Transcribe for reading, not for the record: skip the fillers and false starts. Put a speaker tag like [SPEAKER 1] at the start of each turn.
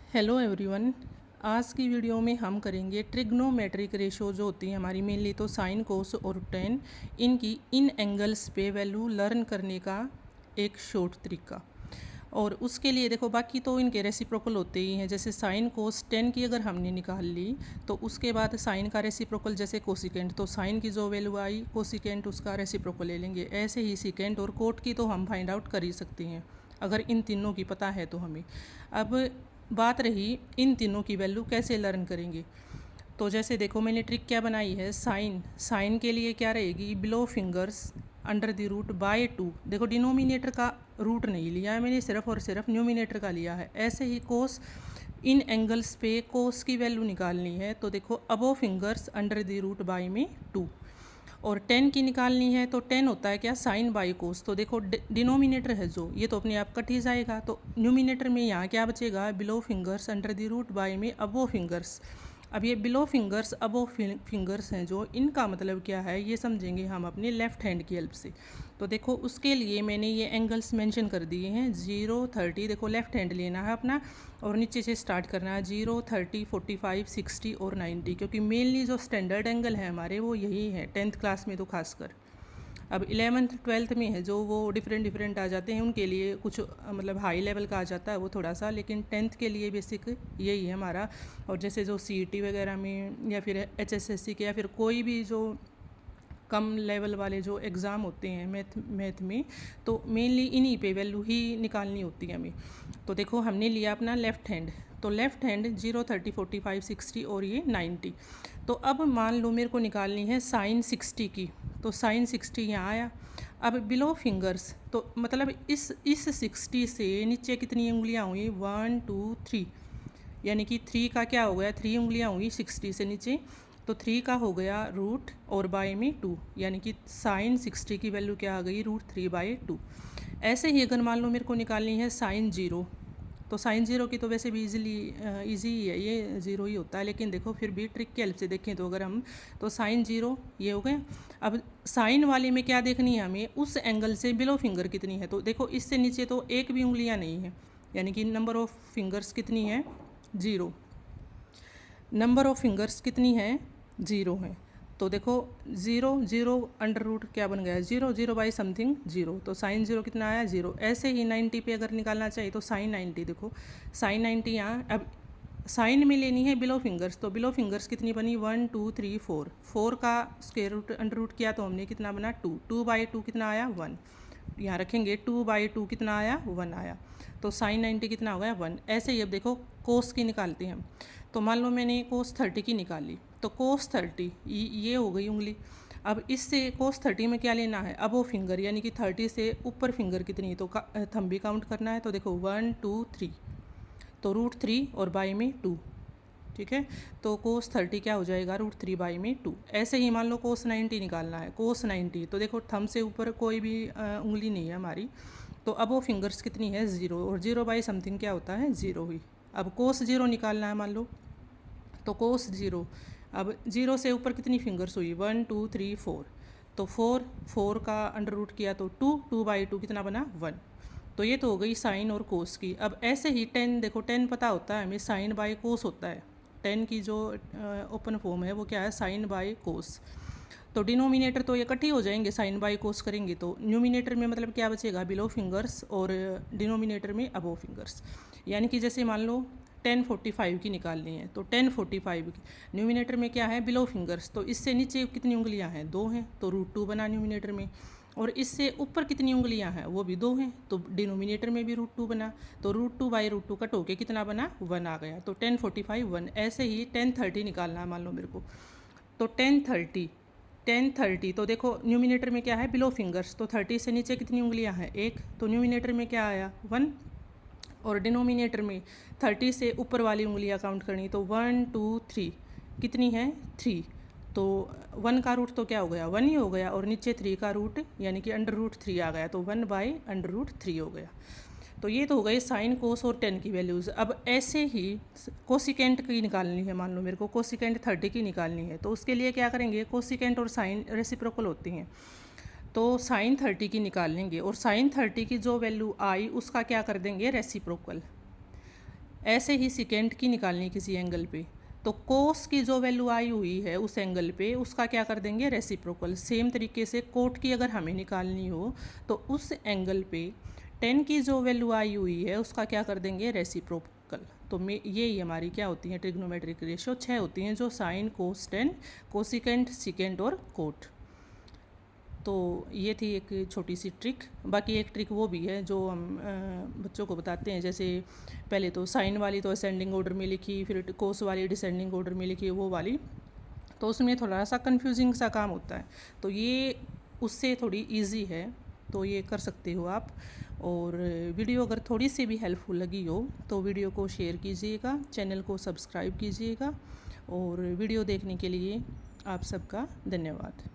[SPEAKER 1] Hello everyone. आज की video में हम करेंगे ट्रिग्नोमेट्रिक रेशो जो होती है हमारी मेनली तो साइन कोस और टेन, इनकी इन एंगल्स पे वैल्यू लर्न करने का एक शॉर्ट तरीका। और उसके लिए देखो बाकी तो इनके रेसिप्रोकल होते ही हैं। जैसे साइन कोस टेन की अगर हमने निकाल ली तो उसके बाद साइन का रेसिप्रोकल जैसे कोसिकेंट, तो साइन की जो वैल्यू आई कोसिकेंट उसका रेसिप्रोकल ले लेंगे। ऐसे ही सिकेंट और कोट की तो हम फाइंड आउट कर ही सकते हैं अगर इन तीनों की पता है तो हमें। अब बात रही इन तीनों की वैल्यू कैसे लर्न करेंगे। तो जैसे देखो मैंने ट्रिक क्या बनाई है, साइन के लिए क्या रहेगी, below fingers under the root by 2। देखो डिनोमिनेटर का रूट नहीं लिया है मैंने, सिर्फ और सिर्फ न्यूमिनेटर का लिया है। ऐसे ही कोस, इन एंगल्स पे कोस की वैल्यू निकालनी है तो देखो अबो fingers under the root by में 2। और 10 की निकालनी है तो 10 होता है क्या, साइन बाई कोस। तो देखो डिनोमिनेटर है जो, ये तो अपने आप कट ही जाएगा। तो न्यूमिनेटर में यहाँ क्या बचेगा, below fingers under the root by में अबो फिंगर्स। अब ये बिलो फिंगर्स अबो फिंगर्स हैं जो, इनका मतलब क्या है ये समझेंगे हम अपने लेफ्ट हैंड की हेल्प से। तो देखो उसके लिए मैंने ये एंगल्स मेंशन कर दिए हैं 0, 30। देखो लेफ्ट हैंड लेना है अपना और नीचे से स्टार्ट करना है 0, 30, 45, 60 और 90, क्योंकि मेनली जो स्टैंडर्ड एंगल है हमारे वो यही है 10th क्लास में तो खासकर। अब 11th 12th में है जो वो डिफरेंट आ जाते हैं, उनके लिए कुछ मतलब हाई लेवल का आ जाता है वो थोड़ा सा, लेकिन 10th के लिए बेसिक यही है हमारा। और जैसे जो CET वगैरह में या फिर HSSC के या फिर कोई भी जो कम लेवल वाले जो एग्ज़ाम होते हैं मैथ में, तो मेनली इन्हीं पे वैल्यू ही निकालनी होती है हमें। तो देखो हमने लिया अपना लेफ़्ट हैंड, तो लेफ़्ट हैंड 0, 30, 45, 60 और ये 90। तो अब मान लो मेरे को निकालनी है साइन 60 की, तो साइन 60 यहाँ आया। अब बिलो फिंगर्स, तो मतलब इस 60 से नीचे कितनी उंगलियाँ हुई, 1, 2, 3, यानी कि 3 का क्या हो गया, 3 उंगलियाँ हुई 60 से नीचे, तो 3 का हो गया रूट और बाय में 2, यानी कि साइन 60 की वैल्यू क्या आ गई, √3/2। ऐसे ही अगर मान लो मेरे को निकालनी है साइन 0, तो साइन 0 की तो वैसे भी ईजी ही है, ये 0 ही होता है, लेकिन देखो फिर भी ट्रिक की हेल्प से देखें तो अगर हम, तो साइन 0 ये हो गया। अब साइन वाले में क्या देखनी है हमें, उस एंगल से बिलो फिंगर कितनी है। तो देखो इससे नीचे तो एक भी उंगलियां नहीं है, यानी कि नंबर ऑफ फिंगर्स कितनी है, 0। नंबर ऑफ फिंगर्स कितनी है, 0 है। तो देखो 0, 0 अंडर रूट क्या बन गया, 0, 0 बाई समथिंग 0, तो साइन 0 कितना आया, 0। ऐसे ही 90 पे अगर निकालना चाहिए तो साइन 90, देखो साइन 90 यहाँ। अब साइन में लेनी है बिलो फिंगर्स, तो बिलो फिंगर्स कितनी बनी, 1, 2, 3, 4। 4 का स्क्वायर रूट अंडर रूट किया तो हमने कितना बना, 2। 2/2 कितना आया, 1। यहाँ रखेंगे 2/2 कितना आया, 1 आया। तो साइन 90 कितना हो गया, 1। ऐसे ही अब देखो कोस की निकालते हैं हम। तो मान लो मैंने कोस 30 की निकाली, तो कोस 30 ये हो गई उंगली। अब इससे कोस 30 में क्या लेना है, अब वो फिंगर, यानी कि 30 से ऊपर फिंगर कितनी, तो थंब भी काउंट करना है। तो देखो 1, 2, 3, तो √3 और बाई में 2, ठीक है। तो कोस 30 क्या हो जाएगा, √3/2। ऐसे ही मान लो कोस 90 निकालना है, कोस 90, तो देखो थंब से ऊपर कोई भी उंगली नहीं है हमारी, तो अब वो फिंगर्स कितनी है, 0, और 0 बाई समथिंग क्या होता है, 0 ही। अब कोस 0 निकालना है मान लो, तो कोस 0, अब 0 से ऊपर कितनी फिंगर्स हुई, 1, 2, 3, 4, तो 4 का अंडर रूट किया तो 2, 2/2 कितना बना, 1। तो ये तो हो गई साइन और कोस की। अब ऐसे ही 10, देखो 10 पता होता है हमें, साइन बाय कोस होता है। 10 की जो ओपन फॉर्म है वो क्या है, साइन बाय कोस। तो डिनोमिनेटर तो ये इकट्ठी हो जाएंगे, साइन बाय कोस करेंगे तो न्यूमिनेटर में मतलब क्या बचेगा, बिलो फिंगर्स, और डिनोमिनेटर में अबो फिंगर्स। यानी कि जैसे मान लो 1045 की निकालनी है, तो 1045 की न्यूमिनेटर में क्या है, बिलो फिंगर्स, तो इससे नीचे कितनी उंगलियां हैं, 2 हैं, तो √2 बना न्यूमिनेटर में। और इससे ऊपर कितनी उंगलियां हैं, वो भी 2 हैं, तो डिनोमिनेटर में भी √2 बना। तो √2/√2 कट होके कितना बना, 1 आ गया। तो 1045 1। ऐसे ही 1030 निकालना है मान लो मेरे को, तो 1030, तो देखो न्यूमिनेटर में क्या है, बिलो फिंगर्स, तो 30 से नीचे कितनी उंगलियां हैं, 1, तो न्यूमिनेटर में क्या आया, 1। और डिनोमिनेटर में 30 से ऊपर वाली उंगलियां काउंट करनी, तो 1, 2, 3, कितनी है, 3। तो 1 का रूट तो क्या हो गया, 1 ही हो गया, और नीचे 3 का रूट यानी कि अंडर रूट 3 आ गया, तो 1/√3 हो गया। तो ये तो हो गई साइन, कोस और 10 की वैल्यूज़। अब ऐसे ही कोसिकेंट की निकालनी है, मान लो मेरे को कोसिकेंट 30 की निकालनी है, तो उसके लिए क्या करेंगे, कोसिकेंट और साइन रेसिप्रोकल होती हैं, तो साइन 30 की निकाल लेंगे, और साइन 30 की जो वैल्यू आई उसका क्या कर देंगे, रेसिप्रोकल। ऐसे ही सिकेंट की निकालनी है किसी एंगल पे, तो कोस की जो वैल्यू आई हुई है उस एंगल पे उसका क्या कर देंगे रेसिप्रोकल। सेम तरीके से कोट की अगर हमें निकालनी हो तो उस एंगल पे टेन की जो वैल्यू आई हुई है उसका क्या कर देंगे रेसिप्रोकल। तो यही हमारी क्या होती है ट्रिग्नोमेट्रिक रेशियो 6 होती हैं, जो sine cos ten cosecant secant और कोट। तो ये थी एक छोटी सी ट्रिक। बाकी एक ट्रिक वो भी है जो हम बच्चों को बताते हैं, जैसे पहले तो साइन वाली तो असेंडिंग ऑर्डर में लिखी, फिर कोस वाली डिसेंडिंग ऑर्डर में लिखी वो वाली, तो उसमें थोड़ा सा कंफ्यूजिंग सा काम होता है। तो ये उससे थोड़ी इजी है, तो ये कर सकते हो आप। और वीडियो अगर थोड़ी सी भी हेल्पफुल लगी हो तो वीडियो को शेयर कीजिएगा, चैनल को सब्सक्राइब कीजिएगा, और वीडियो देखने के लिए आप सबका धन्यवाद।